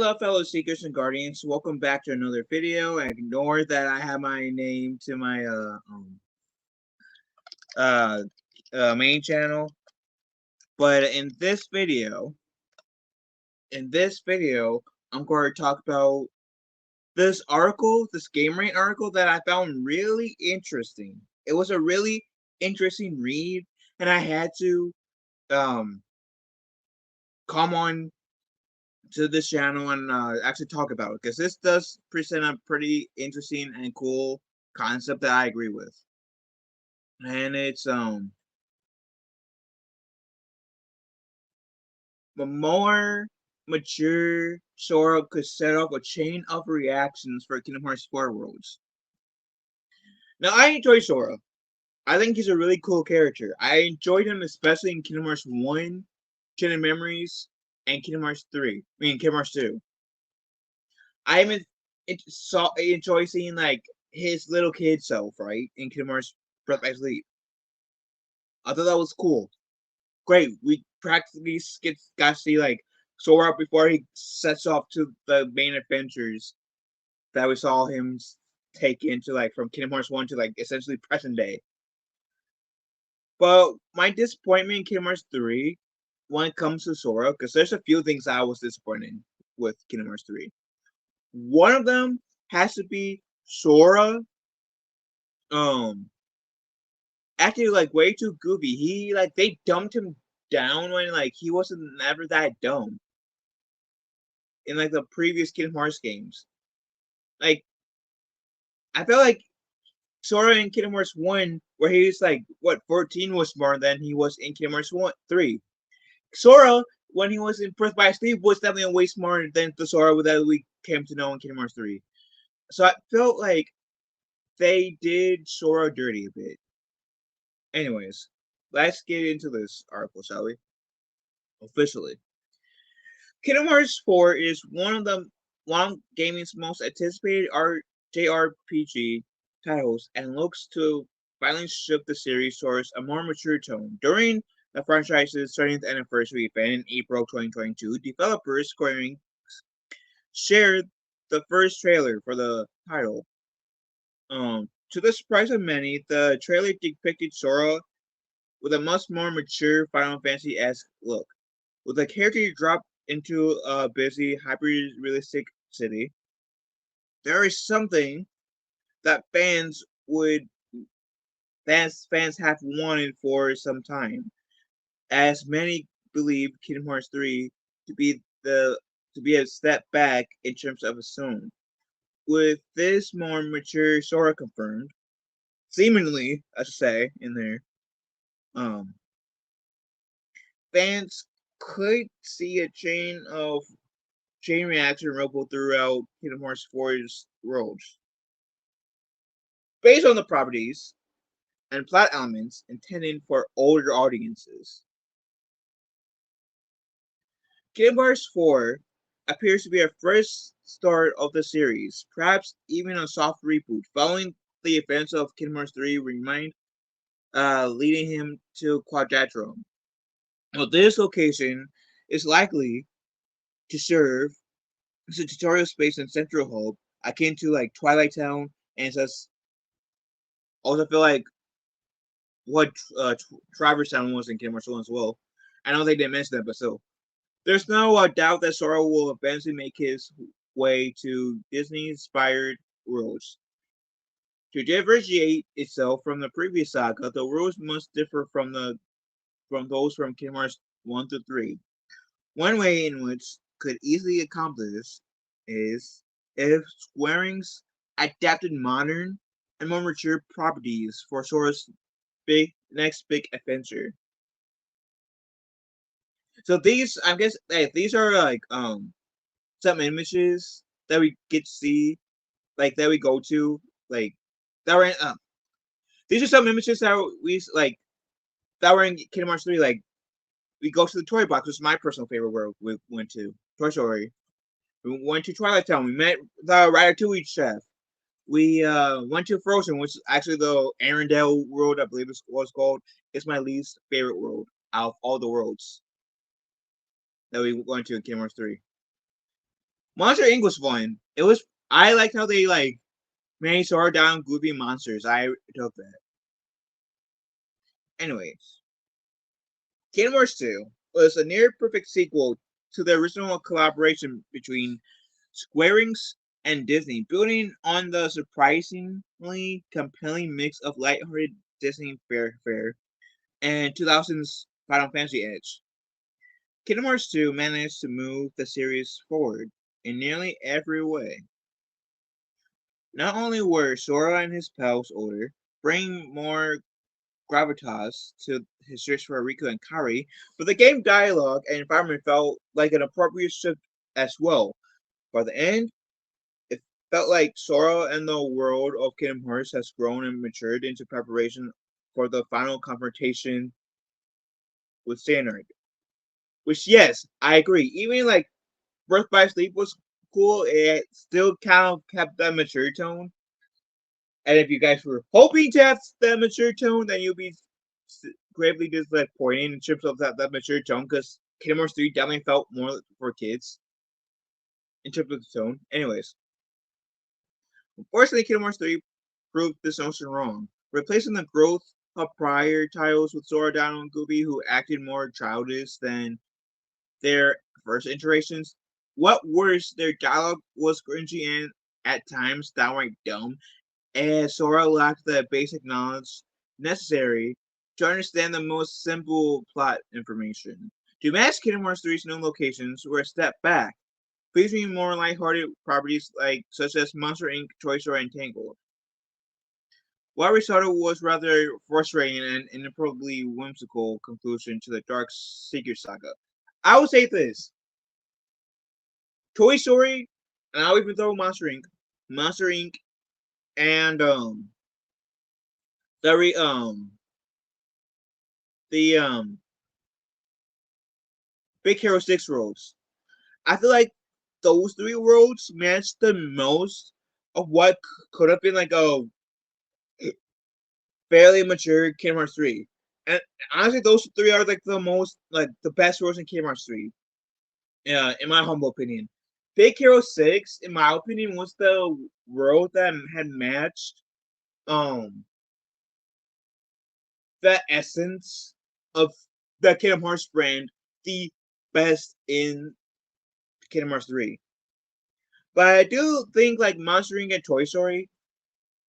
Hello, fellow Seekers and Guardians. Welcome back to another video. Ignore that I have my name to my uh, main channel. But in this video, I'm going to talk about this article, this GameRant article that I found really interesting. It was a really interesting read, and I had to um come on to this channel and actually talk about it because this does present a pretty interesting and cool concept that I agree with. And it's a more mature Sora could set off a chain of reactions for Kingdom Hearts 4 worlds. Now I enjoy Sora. I think he's a really cool character. I enjoyed him especially in Kingdom Hearts 1, Chain of Memories, and Kingdom Hearts 3. Kingdom Hearts 2. I even enjoy seeing like his little kid self, right, in Kingdom Hearts Breath by Sleep. I thought that was cool. Great. We practically got to see like Sora before he sets off to the main adventures that we saw him take into like from Kingdom Hearts 1 to like essentially present day. But my disappointment in Kingdom Hearts 3 when it comes to Sora, because there's a few things I was disappointed with Kingdom Hearts 3. One of them has to be Sora acting like way too goofy. He like they dumped him down when like he wasn't never that dumb in like the previous Kingdom Hearts games. Like I felt like Sora in Kingdom Hearts 1, where he was like what 14 was smarter than he was in Kingdom Hearts 3. Sora, when he was in Birth by Sleep, was definitely way smarter than the Sora that we came to know in Kingdom Hearts 3. So I felt like they did Sora dirty a bit. Anyways, let's get into this article, shall we? Officially. Kingdom Hearts 4 is one of gaming's most anticipated JRPG titles and looks to finally shift the series towards a more mature tone. During the franchise's 30th anniversary event in April 2022, developers Square Enix shared the first trailer for the title. To the surprise of many, the trailer depicted Sora with a much more mature Final Fantasy-esque look. With the character dropped into a busy, hyper-realistic city, there is something that fans have wanted for some time, as many believe Kingdom Hearts 3 to be a step back in terms of its tone. With this more mature Sora confirmed, seemingly, I should say, in there, um, fans could see a chain reaction ripple throughout Kingdom Hearts 4's worlds. Based on the properties and plot elements intended for older audiences. Kingdom Hearts 4 appears to be a fresh start of the series, perhaps even a soft reboot, following the events of Kingdom Hearts 3 Remind, leading him to Quadratrum. Well, this location is likely to serve as a tutorial space in Central Hope, akin to like Twilight Town, and just also feel like what Traverse Town was in Kingdom Hearts 1 as well. I know they didn't mention that, but still. There's no doubt that Sora will eventually make his way to Disney-inspired worlds. To differentiate itself from the previous saga, the worlds must differ from those from Kingdom Hearts 1 to 3. One way in which could easily accomplish this is if Square Enix adapted modern and more mature properties for Sora's next big adventure. So these, I guess, these are like some images that we get to see, like that we go to, like that were in, these are some images that we like that were in Kingdom Hearts 3. Like we go to the toy box, which is my personal favorite world. We went to Toy Story. We went to Twilight Town. We met the Ratatouille chef. We went to Frozen, which is actually the Arendelle world, I believe it was called. It's my least favorite world out of all the worlds that we went to in Kingdom Hearts 3. Monster Inc. was fun. I liked how they like made Sora down goofy monsters. I took that. Anyways, Kingdom Hearts 2 was a near perfect sequel to the original collaboration between Square Enix and Disney, building on the surprisingly compelling mix of lighthearted Disney fare and 2000's Final Fantasy edge. Kingdom Hearts 2 managed to move the series forward in nearly every way. Not only were Sora and his pals older, bringing more gravitas to his search for Riku and Kari, but the game dialogue and environment felt like an appropriate shift as well. By the end, it felt like Sora and the world of Kingdom Hearts has grown and matured into preparation for the final confrontation with Xehanort. Which, yes, I agree. Even like Birth by Sleep was cool, it still kind of kept that mature tone. And if you guys were hoping to have that mature tone, then you'll be gravely disappointed in terms of that mature tone, because Kingdom Hearts 3 definitely felt more for kids in terms of the tone. Anyways, unfortunately, Kingdom Hearts 3 proved this notion wrong, replacing the growth of prior titles with Sora, Dino, and Goofy, who acted more childish than their first iterations. What worse, their dialogue was cringy and at times downright dumb, as Sora lacked the basic knowledge necessary to understand the most simple plot information. To match Kingdom Hearts 3's new locations were a step back, featuring more lighthearted properties such as Monster Inc., Toy Story, and Tangled. What Risotto was rather frustrating and inappropriately whimsical conclusion to the Dark Secret saga. I would say this: Toy Story, and I'll even throw Monster Inc., and the re, the Big Hero 6 worlds. I feel like those three worlds match the most of what could have been like a fairly mature Kingdom Hearts 3. And honestly, those three are like the most, like the best worlds in Kingdom Hearts 3. In my humble opinion. Big Hero 6, in my opinion, was the world that had matched um the essence of the Kingdom Hearts brand the best in Kingdom Hearts 3. But I do think like Monster Inc. and Toy Story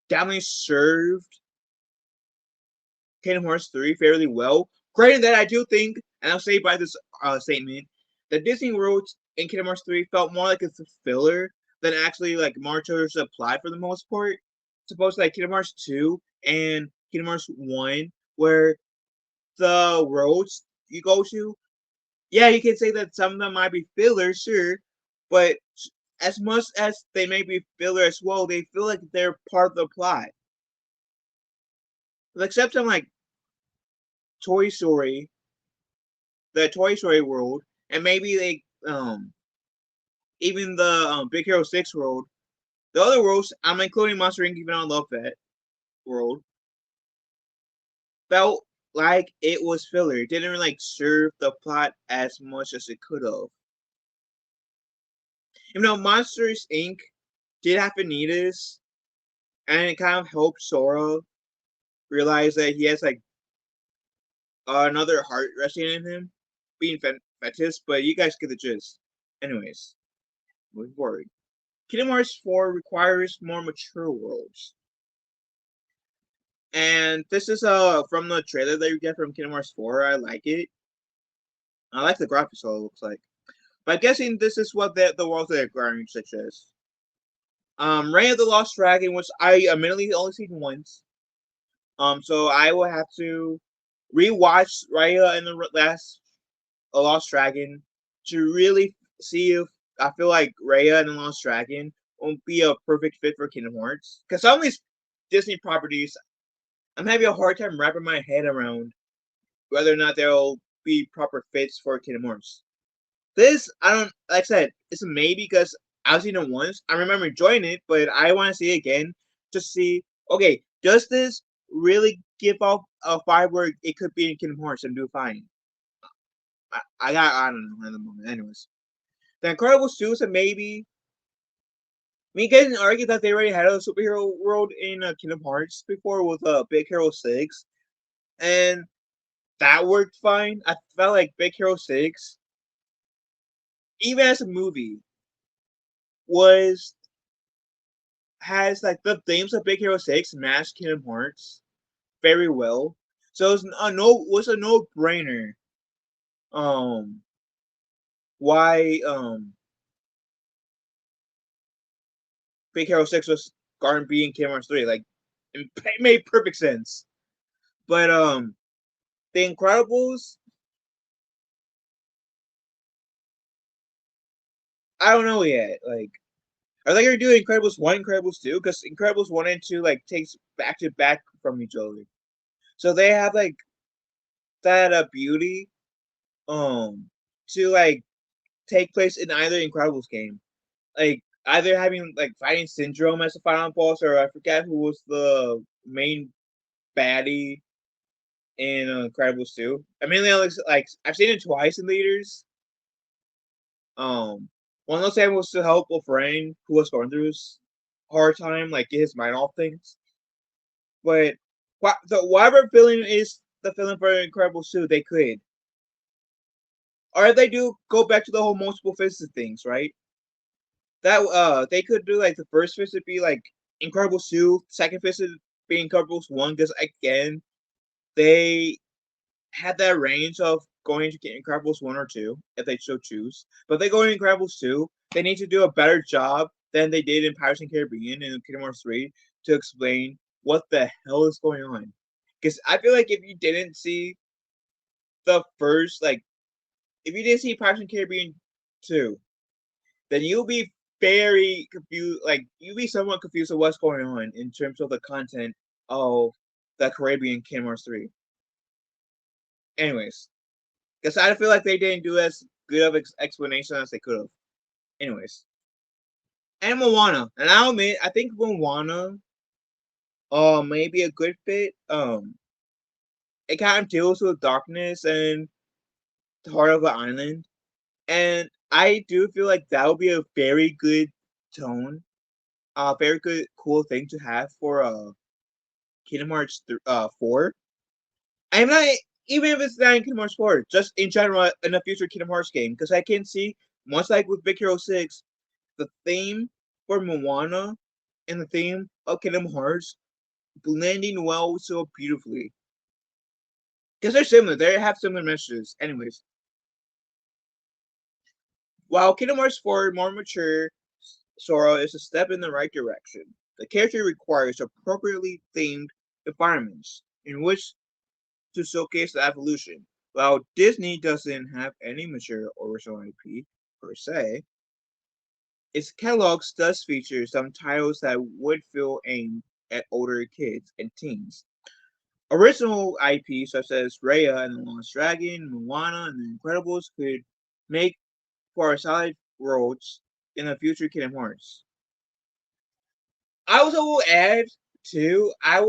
definitely served Kingdom Hearts 3 fairly well. Granted that I do think, and I'll say by this statement, the Disney worlds in Kingdom Hearts 3 felt more like a filler than actually like more to apply for the most part. Suppose like Kingdom Hearts 2 and Kingdom Hearts 1, where the roads you go to, yeah, you can say that some of them might be filler, sure, but as much as they may be filler as well, they feel like they're part of the plot. Except some like Toy Story, the Toy Story world, and maybe even the Big Hero 6 world. The other worlds, I'm including Monster Inc. even though I love that world, felt like it was filler. It didn't really like serve the plot as much as it could have. Even though Monsters Inc. did have Vanitas, and it kind of helped Sora realize that he has like another heart resting in him, being fetish, but you guys get the gist. Anyways, moving forward. Kingdom Hearts 4 requires more mature worlds. And this is from the trailer that you get from Kingdom Hearts 4. I like it. I like the graphics, so it looks like. But I'm guessing this is what the worlds they're acquiring, such as Reign of the Lost Dragon, which I admittedly only seen once. So I will have to rewatch Raya and the Last Lost Dragon to really see if I feel like Raya and the Lost Dragon won't be a perfect fit for Kingdom Hearts. Because some of these Disney properties, I'm having a hard time wrapping my head around whether or not they'll be proper fits for Kingdom Hearts. This, I don't, like I said, it's a maybe because I've seen it once. I remember enjoying it, but I want to see it again to see, okay, does this really give off a vibe where it could be in Kingdom Hearts and do fine? I don't know at the moment. Anyways, The Incredibles 2 is a maybe. Me getting argued that they already had a superhero world in Kingdom Hearts before with Big Hero 6, and that worked fine. I felt like Big Hero 6, even as a movie, was has like the themes of Big Hero 6 match Kingdom Hearts very well. So was a no brainer. Um, why Big Hero 6 was Garden B and Kingdom Hearts 3? Like it made perfect sense. But The Incredibles, I don't know yet. Like, are they gonna do Incredibles 1, Incredibles 2? Because Incredibles 1 and 2 like takes back to back from each other. So they have like that beauty to like take place in either Incredibles game. Like either having like fighting Syndrome as a final boss, or I forget who was the main baddie in Incredibles 2. I mean, like I've seen it twice in theaters. Um, one of those times was to help a friend who was going through his hard time, like get his mind off things. But whatever feeling is the feeling for Incredibles 2, they could. Or they do go back to the whole multiple faces things, right? That they could do like the first visit be like Incredibles 2, second visit being Incredibles 1, because again, they had that range of going to get Incredibles 1 or 2 if they so choose. But if they go in Incredibles 2, they need to do a better job than they did in Pirates and Caribbean and Kingdom Hearts 3 to explain what the hell is going on. Because I feel like if you didn't see the first, like, if you didn't see Pirates and Caribbean 2, then you'll be very confused. Like, you'll be somewhat confused of what's going on in terms of the content of the Caribbean Kingdom Hearts 3. Anyways, because I feel like they didn't do as good of explanation as they could have. Anyways, and Moana, and I'll admit, I think Moana, may be a good fit. It kind of deals with darkness and the heart of the island, and I do feel like that would be a very good tone, a very good, cool thing to have for Kingdom Hearts 4. I'm not even if it's not in Kingdom Hearts 4, just in general in a future Kingdom Hearts game, because I can see much like with Big Hero 6, the theme for Moana and the theme of Kingdom Hearts blending well so beautifully. Because they're similar, they have similar messages. Anyways, while Kingdom Hearts 4 more mature, Sora is a step in the right direction. The character requires appropriately themed environments in which to showcase the evolution. While Disney doesn't have any mature original IP per se, its catalog does feature some titles that would feel aimed at older kids and teens. Original IP such as Raya and the Lost Dragon, Moana, and The Incredibles could make for a solid roads in the future Kingdom Hearts. I also will add too. I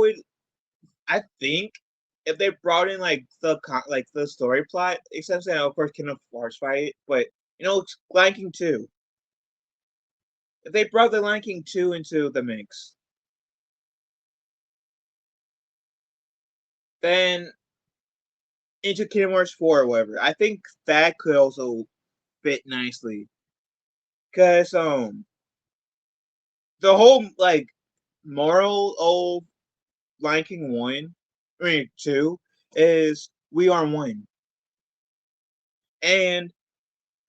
think if they brought in like the story plot, essentially, of course, Kingdom Hearts fight, but it's Lion King 2. If they brought the Lion King 2 into the mix, then into Kingdom Hearts 4 or whatever, I think that could also fit nicely. Cause the whole like moral of Lion King 1, I mean 2, is we are one. And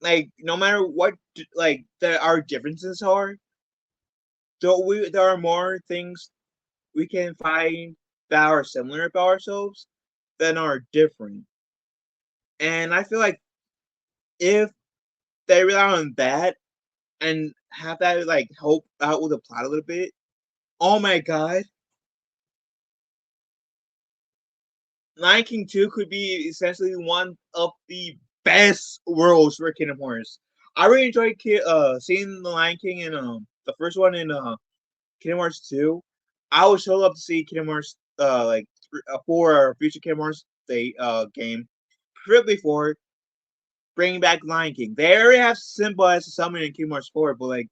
like no matter what like our differences are, there are more things we can find that are similar about ourselves than are different. And I feel like if they rely on that and have that like help out with the plot a little bit, oh my god, Lion King 2 could be essentially one of the best worlds for Kingdom Hearts. I really enjoyed seeing the Lion King in the first one in Kingdom Hearts 2. I would so love to see Kingdom Hearts for a future Kingdom Hearts game, preferably for bringing back Lion King. They already have Simba as a summon in Kingdom Hearts 4, but like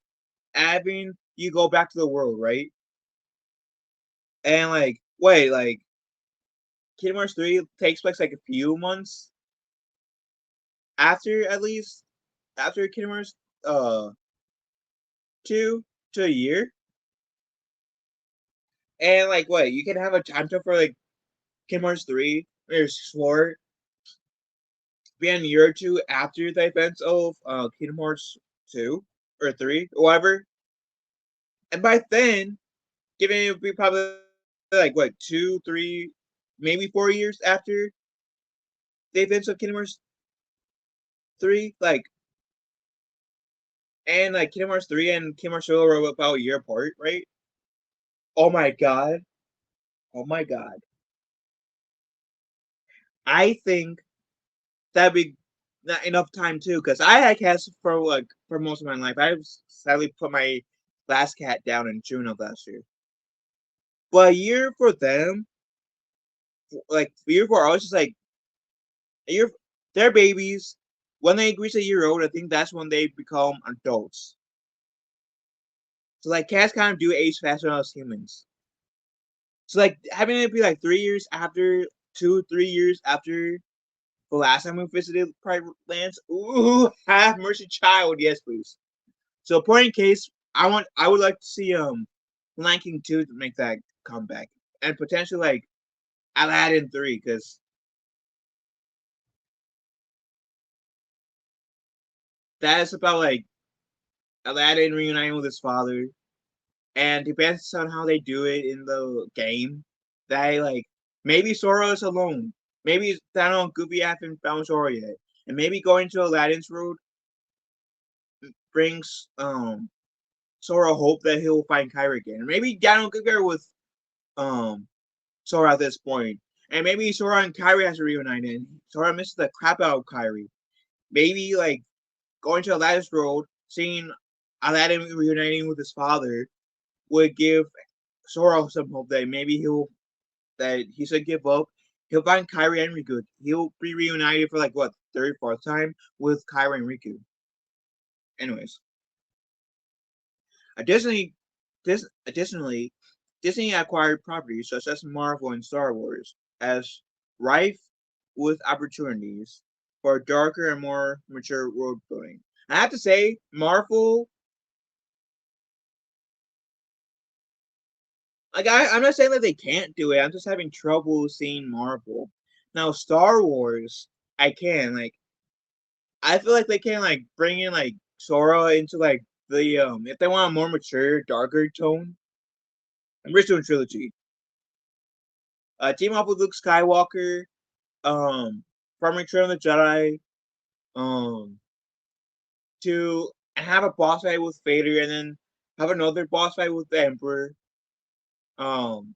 having you go back to the world, right? And like, wait, like Kingdom Hearts 3 takes place like a few months after, at least after Kingdom Hearts uh 2 to a year. And like, what, you can have a time jump for like Kingdom Hearts 3 or Sword be a year or two after the events of Kingdom Hearts 2 or 3 or whatever. And by then, given it would be probably like what, 2, 3, maybe 4 years after the events of Kingdom Hearts 3, like, and like Kingdom Hearts 3 and Kingdom Hearts 2 were about a year apart, right? Oh my god. Oh my god. I think that'd be not enough time too, because I had cats for like for most of my life. I sadly put my last cat down in June of last year. But a year for them, like a year for us, is like a year. They're babies. When they reach a year old, I think that's when they become adults. So like cats kind of do age faster than us humans. So like having it be like 3 years after, 2, 3 years after the last time we visited private lands. Ooh, have mercy, child. Yes, please. So, point in case, I would like to see Lion King 2 to make that comeback, and potentially like Aladdin 3, because that is about like Aladdin reuniting with his father, and depends on how they do it in the game. They like maybe Sora is alone, maybe Daniel and Goofy haven't found Sora yet, and maybe going to Aladdin's road brings Sora hope that he'll find Kyra again. Maybe Daniel Goofy are with um Sora at this point. And maybe Sora and Kyrie has to reunite and Sora misses the crap out of Kyrie. Maybe like going to Aladdin's world, seeing Aladdin reuniting with his father would give Sora some hope that maybe he should give up. He'll find Kyrie and Riku. He'll be reunited for like what, third, fourth time with Kyrie and Riku. Anyways, additionally, additionally, Disney acquired properties such as Marvel and Star Wars as rife with opportunities for darker and more mature world building. I have to say, Marvel, like I'm not saying that they can't do it. I'm just having trouble seeing Marvel. Now Star Wars, I can like. I feel like they can like bring in like Sora into like the if they want a more mature, darker tone. Original trilogy. Team up with Luke Skywalker, from Return of the Jedi, um, to have a boss fight with Vader, and then have another boss fight with the Emperor. Um,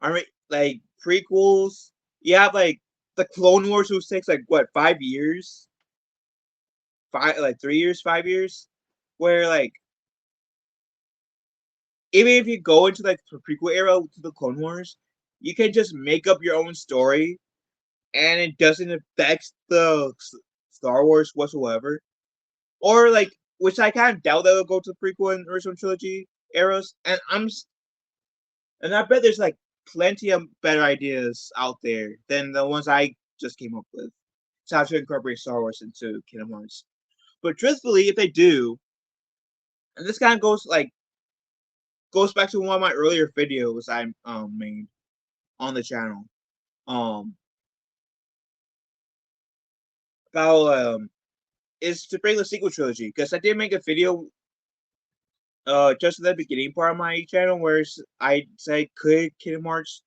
I mean, like prequels. You have like the Clone Wars, which takes like what, 5 years, 3 years, 5 years, where like even if you go into like the prequel era to the Clone Wars, you can just make up your own story, and it doesn't affect the Star Wars whatsoever. Or like, which I kind of doubt that will go to the prequel and original trilogy eras. And I bet there's like plenty of better ideas out there than the ones I just came up with. So how to incorporate Star Wars into Kingdom Hearts. But truthfully, if they do, and this kind of goes back to one of my earlier videos I made on the channel, um about is to bring the sequel trilogy, because I did make a video just at the beginning part of my channel where I say, could Kingdom Hearts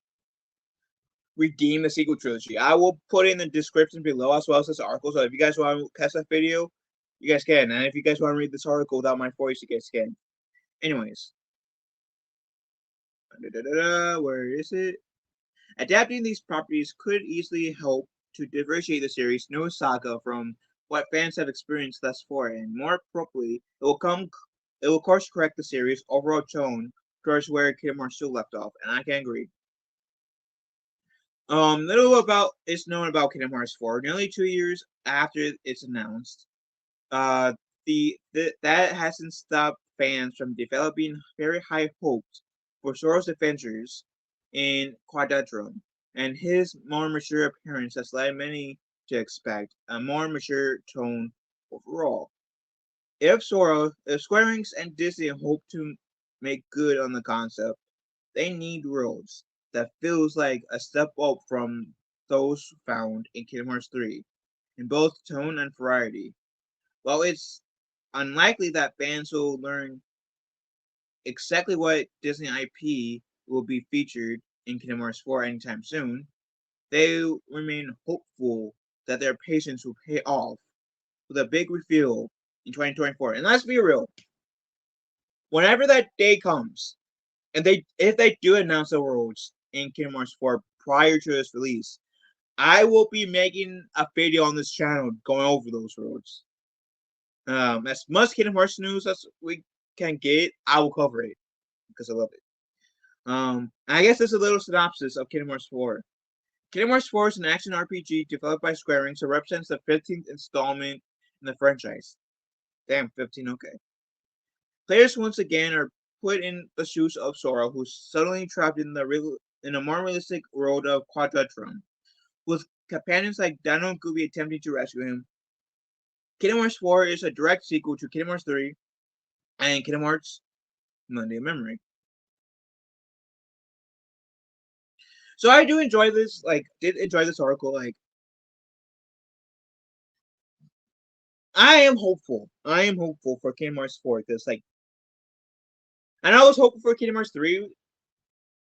redeem the sequel trilogy? I will put in the description below as well as this article. So if you guys want to catch that video, you guys can. And if you guys want to read this article without my voice, you guys can. Anyways, where is it? Adapting these properties could easily help to differentiate the series' new saga from what fans have experienced thus far, and more appropriately, it will course correct the series' overall tone towards where Kingdom Hearts 2 left off, and I can agree. Little about is known about Kingdom Hearts 4. Nearly 2 years after it's announced, that hasn't stopped fans from developing very high hopes for Sora's adventures in Quadratron, and his more mature appearance has led many to expect a more mature tone overall. If Square Enix and Disney hope to make good on the concept, they need worlds that feels like a step up from those found in Kingdom Hearts 3, in both tone and variety. While it's unlikely that fans will learn exactly what Disney IP will be featured in Kingdom Hearts 4 anytime soon, they remain hopeful that their patience will pay off with a big reveal in 2024. And let's be real, whenever that day comes, and if they do announce the worlds in Kingdom Hearts 4 prior to its release, I will be making a video on this channel going over those worlds. As much Kingdom Hearts news as we can get, I will cover it because I love it. I guess there's a little synopsis of Kingdom Hearts 4. Kingdom Hearts 4 is an action RPG developed by Square Enix that represents the 15th installment in the franchise. Damn, 15, okay. Players once again are put in the shoes of Sora, who's suddenly trapped in a more realistic world of Quadratron, with companions like Dino and Gooby attempting to rescue him. Kingdom Hearts 4 is a direct sequel to Kingdom Hearts 3 and Kingdom Hearts Monday Memory. So I do enjoy this, did enjoy this article. I am hopeful. I am hopeful for Kingdom Hearts 4 because, and I was hopeful for Kingdom Hearts 3,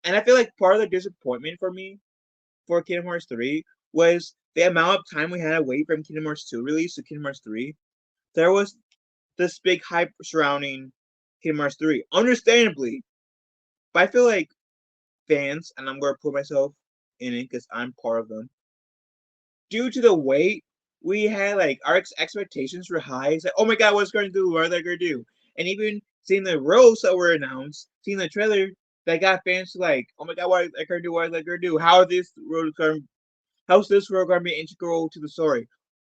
and I feel like part of the disappointment for me for Kingdom Hearts 3 was the amount of time we had to wait from Kingdom Hearts 2 release to Kingdom Hearts 3. There was this big hype surrounding Kingdom Hearts 3, understandably, but I feel like fans, and I'm going to put myself in it because I'm part of them, due to the wait, we had our expectations were high. It's like, oh my god, what's going to do? What are they going to do? And even seeing the roles that were announced, seeing the trailer, that got fans like, oh my god, what are they going to do? What are they going to do? How's this world going to be integral to the story?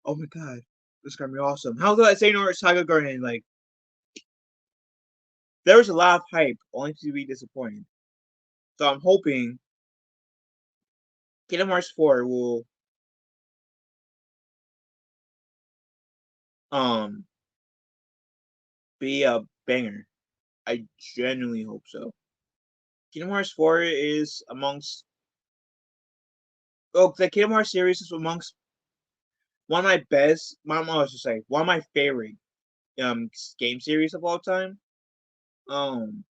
Oh my god, this is going to be awesome. How's that Xehanort Saga going to end? There was a lot of hype, only to be disappointed. So I'm hoping Kingdom Hearts 4 will um be a banger. I genuinely hope so. Kingdom Hearts 4 is amongst the Kingdom Hearts series is amongst one of my best one of my favorite game series of all time. Um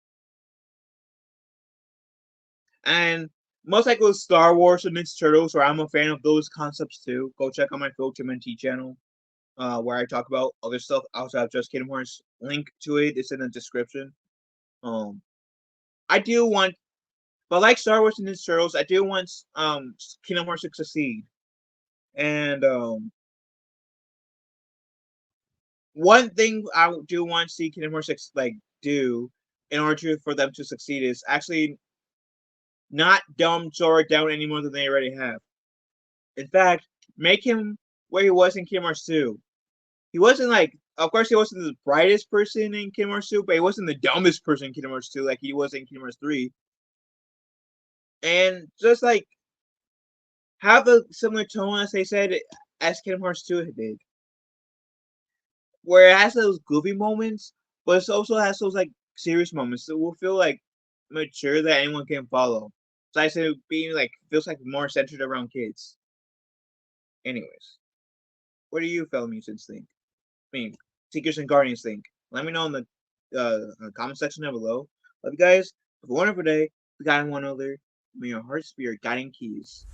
and most likely Star Wars and Ninja Turtles, where I'm a fan of those concepts too. Go check out my Phil T channel, where I talk about other stuff outside of just Kingdom Hearts. Link to it is in the description. Um I do want, but like Star Wars and Ninja Turtles, I do want Kingdom Hearts to succeed. And one thing I do want to see Kingdom Hearts do in order for them to succeed is actually not dumb Sora down any more than they already have. In fact, make him where he was in Kingdom Hearts 2. He wasn't of course, he wasn't the brightest person in Kingdom Hearts 2, but he wasn't the dumbest person in Kingdom Hearts 2 like he was in Kingdom Hearts 3. And just have a similar tone as they said as Kingdom Hearts 2 did, where it has those goofy moments, but it also has those serious moments that will feel mature that anyone can follow. So I say being feels more centered around kids. Anyways, what do you fellow musicians think? I mean, Seekers and Guardians think? Let me know in the comment section down below. Love you guys. Have a wonderful day. We got one other. May your hearts be your guiding keys.